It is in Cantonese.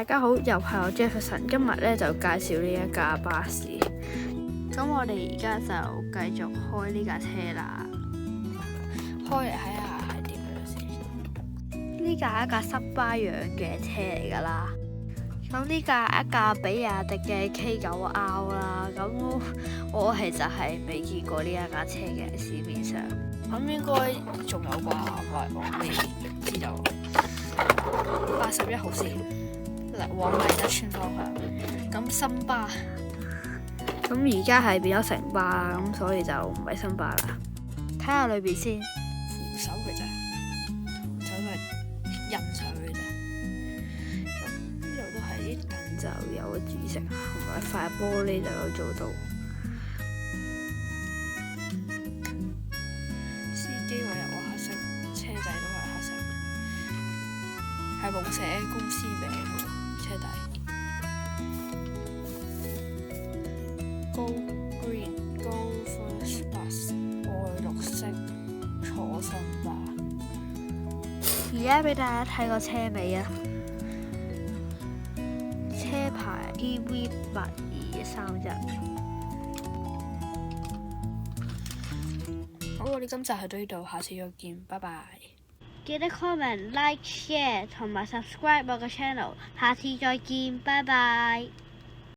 大家好，又係我 Jefferson， 今日咧就介紹呢一架巴士。咁我哋而家就繼續開呢架車啦，開嚟睇下係點樣先。呢架係一架濕巴樣嘅車嚟噶啦。咁呢架係一架比亞迪嘅 K9R 啦。咁我其實係未見過呢一架車嘅市面上。咁應該仲有啩，我未知道。81號線往麗德村方向。咁新巴，咁而家係變咗城巴啦，咁所以就唔係新巴啦。睇下裏邊先，扶手嘅啫，就係印上去嘅啫。咁呢度都係啲凳就有紫色，同埋塊玻璃就有做到。司機位又話黑色，車仔都係黑色，係冇寫公司名喎，車底。Go Green Go First Bus 愛綠色坐新巴。而家俾大家睇個車尾啊，車牌 PV8231。好，我哋今集去到呢度，下次再見，拜拜。記得 comment、like、share 同埋 subscribe 我個 channel，下次再見，拜拜。